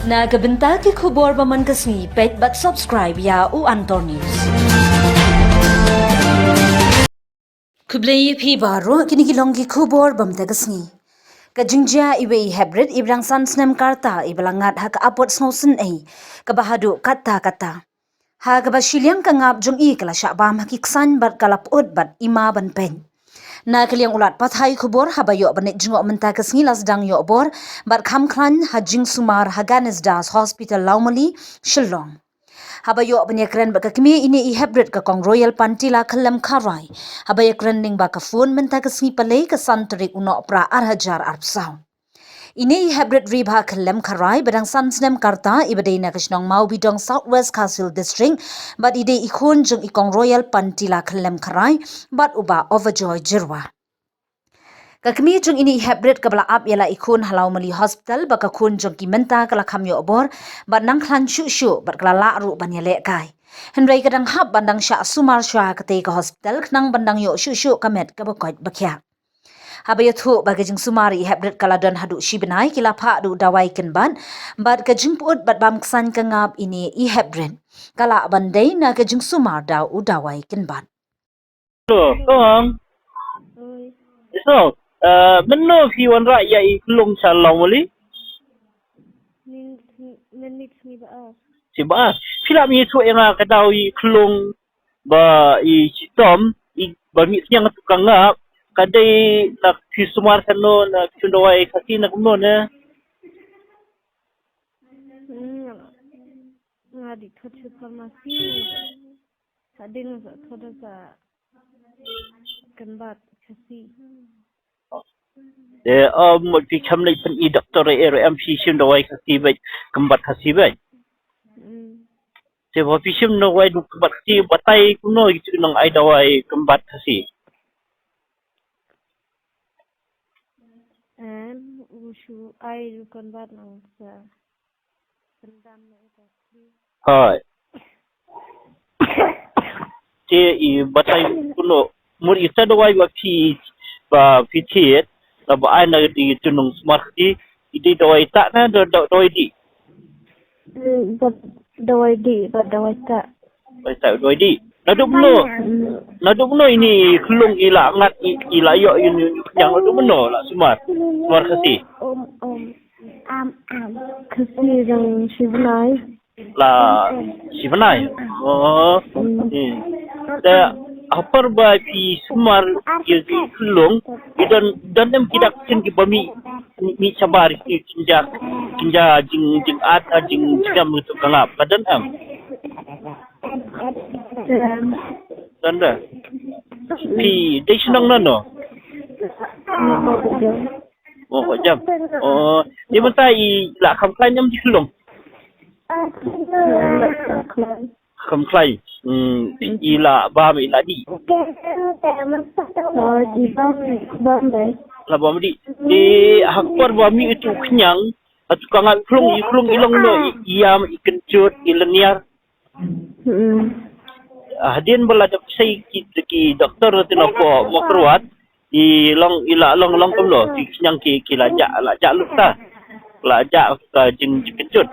Nagabenta ki khubor baman kasni page but subscribe ya u Antor News. Kublai phi baro kini ki longi khubor bamta kasni. Kajingja iwe hybrid ibrang sansnem karta iblangat hak apot snowsen ai kabahadu kata. Ha kabashiliang kangap jong I kala syabam hakiksan bat kalap ud bat ima ban pen. Na kaliang ulat pathai khubor habayo banet jingok menta kasngi lasdang yo bor bat khamklan hajing sumar haganes das hospital laumali shillong. Habayo banyakran bakakmi ini I hybrid ka kong royal pantila kalam karai. Habayakran ning bakafun menta kasngi palay ka santarik uno pra arhajar arpsaw. Ini hybrid riba kalam karai badang sansnem karta ibadai na kasnong mau bidong Southwest Castle District but ide ikon jong ikong royal pantila kalam karai but uba overjoy jirwa. Kakmi jong ini hybrid kabla ap yala ikon halau mali hospital baka kun jong kimenta kala kamyo obor but nang klan shu but kala la ru banyale kai. Henry kadang hab bandang sya sumar sya kate ka hospital knang bandang yo shu kamet kabakot bakya. Habayathu bagajing sumari hybrid kaladon hadu shibenai kila pha du dawai kenban bat kajing puut bat bam ksan kangap ini I hybrid kala bandai na kajing sumar daw u dawai kenban. Kong. So, menno fi wan ra ya iklung salong muli. Menit ni ba? Si ba. Sila mi tu yang ka i klung ba I tom I ba mi yang tukang ngap kadai nak fi sumar kano na chundawai kasi na kumno na. Ngadi thoche farmasi. Sadin thoda sa kanbat kasi. Mo fi chamlai pen I doktor MC chundawai kasi ba kambat kasi ba. Saya fisim no wai du kambat kasi batai kuno gitu nang ai dawai kambat kasi. Ushu ai kanbat nang sa kendam na kasi. Hai. I batai kuno mur isa dawai ba fi tiet na ba ai na di tunung smarti ide dawai tak na dawai di. Dawai di tak. Dawai tak dawai di. Nadu mno ini kelung ila ngat ila yo ini yang nadu mno lah sumar kasi. Kasi yang Shivanai. La Shivanai. Oh. Da apar ba fi sumar ye kelung dan dem tidak kin ki bami mi sabar ki kinja jing ata jing jam tu kalap kadan am. Tanda. Fi desinang nano. Oh jam. Oh, di mata I la kham khai nyam diklong. Kham khai. Ila ba mi la di. La ba mi di. Di hakpar ba mi itu kenyang. Atu kangat klung ilong no iam ikencut ileniar. Hadin bala dak sai ki doktor tino po mo keruat I long kamlo ki kenyang ki lajak lukta. Lajak ka jing kencut.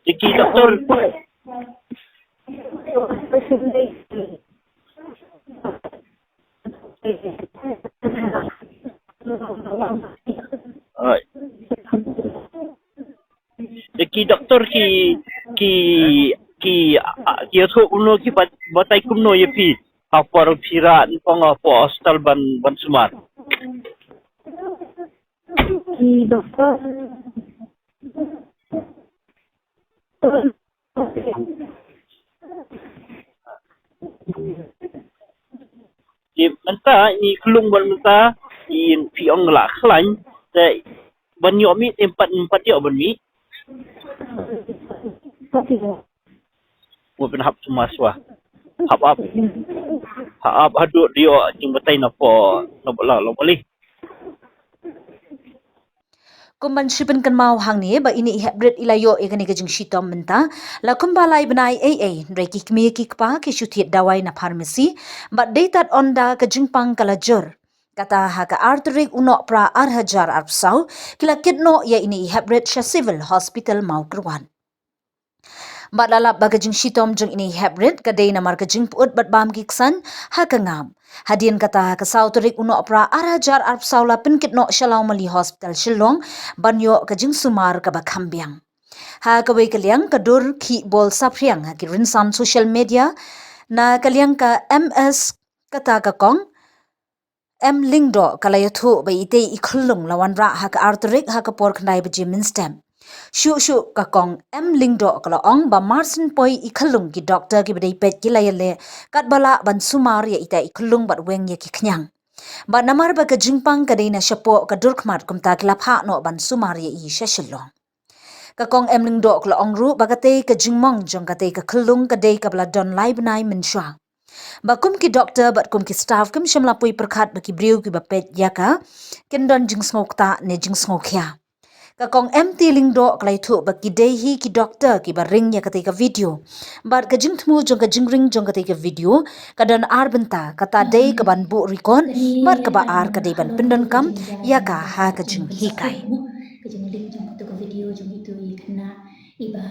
Iki doktor Iki doktor ki tu uno ki batai kumno ye pi apar pira pong po hostel ban sumar. Ki doktor Di menta I kelung ban menta I piong la khlain te ban yo mi empat yo ban mi. Mo ben hap sumaswa. Hap hadu dio jing batai na po no bala lo boleh. Kumban shipen kan mau hang ni ba ini hybrid ilayo egani ka jing shitom menta la kumbalai benai reki kmi ki kpa ki shuthi dawai na pharmacy ba datat onda ka jingpang kala jur kata ha ka arterik uno pra 8,000 arpsau kila kitno ya ini hybrid sha civil hospital mau kerwan bat lalap bagajing shitom jeng ini hybrid kadai na markajing puut bat bam kiksan ha ka ngam hadian kata ka sauterik uno pra 8,000 arpsau la penkit no shalau mali hospital shillong banyo kajing sumar ka bakhambiang ha ka wei kaliang ka dur ki bol sapriang ha ki rinsan social media na kaliang ka ms kata ka kong M lingdo kalayathu ba ite ikhullung lawan ra ha ka arterik ha ka por khnai ba jimin stem shu ka kong M lingdo kala ong ba marsin poi ikhullung ki doctor ki bidai pet ki layale kat bala ban sumar ya ita ikhullung bat weng ya ki khnyang ba namar ba ka jingpang ka deina shapo ka durkhmat kumta kla pha no ban sumar ya i shashilong ka kong M lingdo kala ong ru ba ka te ka jingmong jong ka te ka khullung ka dei ka bla don lai bnai min shwa Bakum ki doktor bat kum ki staff kum shimla pui perkhat baki briu ki bapet yaka kendon jing ngok ta ne jing ngok ya ka kong empty lingdo klai thu baki dei hi ki doktor ki ba ring ya ka video bat ka jing thmu jong ka jing ring jong ka ka video ka dan ar benta kata dei ka ban bu rikon bat ka ba ar ka dei ban pindon kam ya ka ha ka jing hi kai ka jing ling jong ka video jong itu ikna iba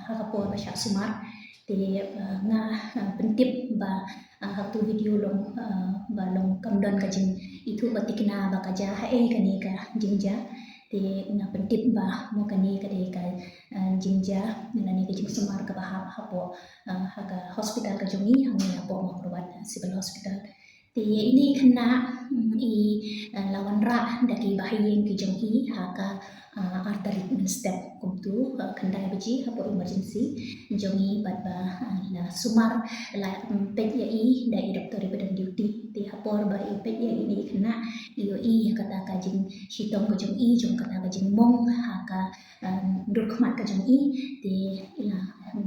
ha ka por ba sha sumar te nga pentip ba tu video long ba long kamdon ka jing itu batikna ba ka ja ha kani ka jingja te nga pentip ba mo kani ka de ka jingja nani ka jing sumar ka ba ha po ha ka hospital ka jungi ha ni po mo probat civil hospital te ini kena i lawan ra dari bahayeng ki jungi ha ka artery step kumtu kendai beji hapo emergency jongi bat ba la sumar la pet ya i dai doktor badan duty ti hapor ba i pet ya ini kena iyo i kata ka jing shitong ko jong i jong kata ka jing mong ha ka durkhmat ka jong i ti ila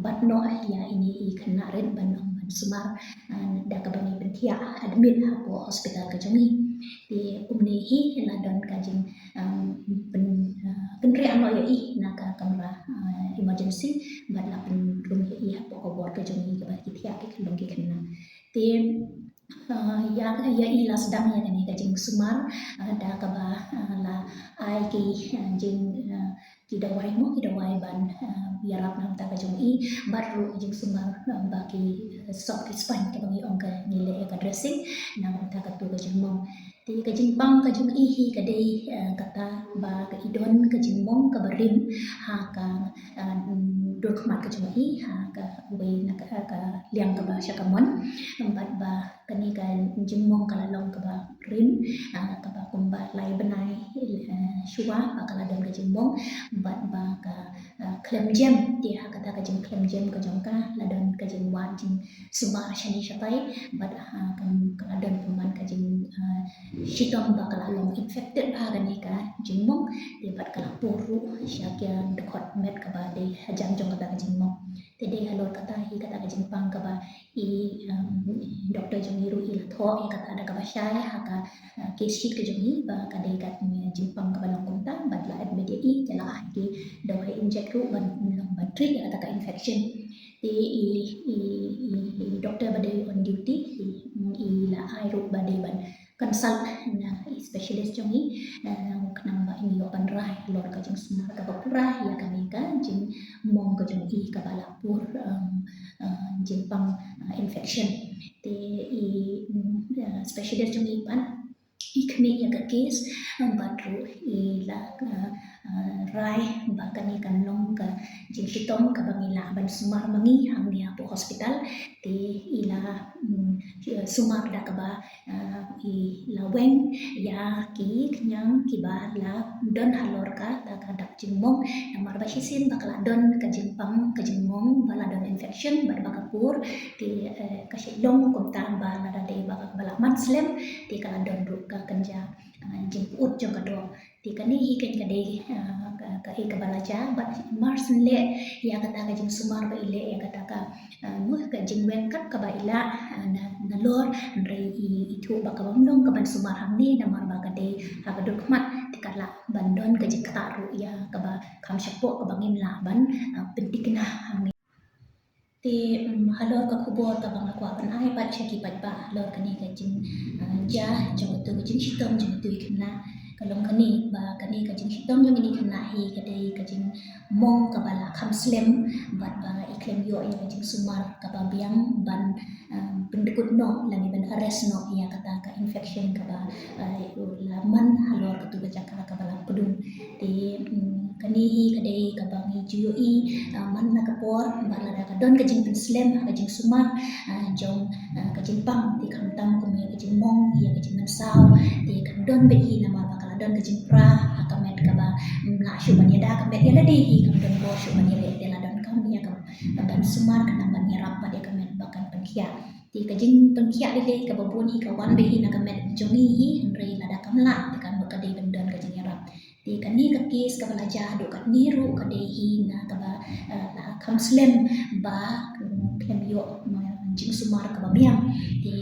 bat no ya ini i kena red ban sumar da ka bangi pentia admit hapo hospital ka jong i ti umni hi la don ka jing penri ano ya i naka kamera emergency bat la pen rum ya i hapo ko bor ka jong i ka ba kitia ki long ki kena te ya i la sedang ya ni ka jing sumar da ka ba la ai ki jing ki dawai mo ki dawai ban biarap nam ta ka jong i bat ru jing sumar ba ki sok ki span ka bangi ong ka nile ka dressing nam ta ka tu ka jing mong ti ka jing pang ka jing i hi ka dei kata ba ka idon ka jing mong ka barim ha ka dur khmat ka jing i ha ka we na ka liang ka ba sha ka mon bat ba kani ka jing mong ka long ka ba rim ka ba kum ba lai benai shuwa ba ka la don ka jing mong bat ba ka klem jam ti ha kata ka jing klem jam ka jong ka la don ka jing wan jing suma shani shapai bat ha ka la don pemban ka jing shitong ba kala long infected ba gani ka jingmong di bat kala puru syakya dekot met ka ba de hajang jong kata ka jingmong te de halor kata hi kata ka jingpang ka ba i doktor jong iru i la tho i kata ada ka ba syai ha ka case sheet ka jong hi ba ka de kat jingpang ka ba long kunta bat la admit i jala ki dawai inject ru ban long ban treat kata ka infection te i doktor ba de on duty i la ai ru ba de ban consult na specialist jongi kenang ba ini open rai lor ka jeng semar ka pura ya kami ka jeng mong ka jeng i ka balapur jeng pang infection te i specialist jongi pan ikni ya ka case batru i la rai ba kani kan long ka jeng kitong ka bangila ban semar mangi hang ni apo hospital te ila sumar da ka ba i laweng ya ki knyang ki ba la don halor ka ta ka dak jingmong namar ba hisin bakla don ka jingpang ka jingmong bala don infection ba bakapur ti ka shilong kum ta ba la da de ba bala manslem ti ka don ru ka kanja jing ut jong ka do ti kani hi ken ka de ka e ka bala ja ba mars le ya kata ka jing sumar ba ile ya kata ka nu ka jing wen kat ka ba ila na lor re i thu ba ka bamlong ka ban sumar hamni na mar ba ka de ha ka duk mat ti ka la bandon ke jing kataru ya kaba kam syapo kaba ngimla ban pentikna ti halor ka kubor ka bang akwa ban ai pat cheki pat ba halor kani ka jing ja jong tu jing hitom jong tu ikna kalong kani ba kani ka jing hitom jong ini kena hi ka dei ka jing mong ka bala kham slem bat ba iklem yo ya ka jing sumar ka ba biang ban pendekut no lani ban arrest no ya kata ka infection ka ba laman halor ka tu ka jaka ka bala pedun ti kani hi ka dei ka bang hi juyo i man na kapor bala da ka don ka jing slem ka jing sumar jong ka jing pang ti kam tam ko me ka jing mong ya ka jing mansau ti kan don be hi na ma ba kala don ka jing pra ka met ka ba la shu ban ya da ka met ya la di hi kam don bo shu ban ya le la don kam ya ka ban sumar ka na ban ya rap pa de ka met ba kan pan khia ti ka jing pan khia le ka ba bun hi ka wan be hi na ka met jong hi re la da kam la ti kan ka de ban don ka jing ya rap ti kan ni ka kes ka bala ja do ka niru ka de hi na ka ba la kam slem ba klem yo jing sumar ka ba biang ti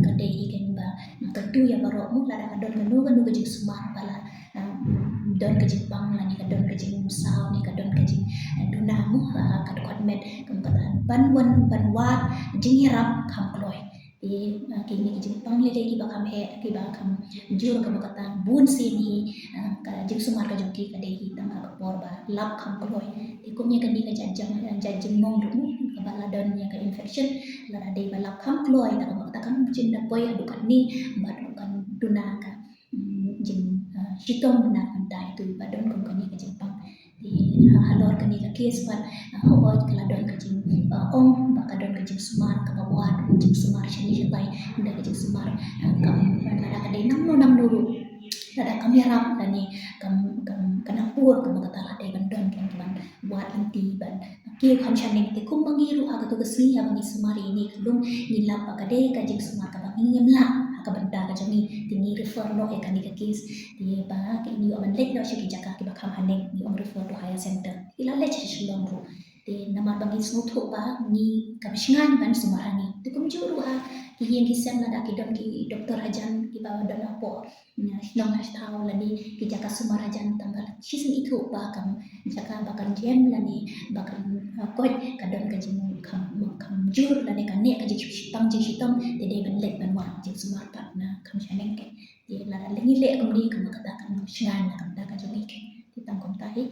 ka de hi kan ba tentu ya baro mu la ka don ka nu ka jing sumar bala don ka jing pang la ni ka don ka jing sao ni ka don ka jing duna mu ka dokot met kam ka ban wan ban wat jing yarap kam kloi ti ki ni jing pang le ki ba kam he ki ba kam jur ka ba kata bun si ni ka jing sumar ka jong ki ka de hi tam ka por ba lap kam kloi ti kum ni ka ni ka jang mong ru ka ba la don ya ka infection la da de ba lap kam kloi ta ka ba kata kam jing da poi adukan ni ba kan duna ka jing hitom na pandai tu ba don kum ka ni ka jing pang halor ka ni ka kes pat hawaj ka la don ka jing ong ba ka don ka jing sumar ka ba wat jing sumar shani shatai nda ka jing sumar kam la da ka de nam no ru la da kam yaram la ni kam pur ka ba ka la de ban don kan ban wat anti ban ki kham shaning te kum bangi ru ha ka tu ka sli ha bangi sumari ni lum ni la pa ka de ka jing sumar ka bangi ngem la ka banda ka jangi tingi refer no e kan ni ka kes ti ba ki ni o man lek no shi ki jaka ki ba kham haning ni om refer to higher center ila le chi shilong ru ti nama bangi smooth ho ba ni ka bisngan ban sumarani ti kum juru ha ki yen ki sem la da ki don ki doktor hajan ki ba don apo nong has tau la ni ki jaka sumar hajan tanggal shi sin itu ba kam jaka ba kan jem la ni ba kan ko ka don ka jing kam jur la ni ka ne ka jing pang jing hitam ti de ban lek ban wa jing sumar pat na kam shaneng ke ti la da lengi le kam ni kam ka ta kan shan na kam ta ka jong ke ti tam kom ta hi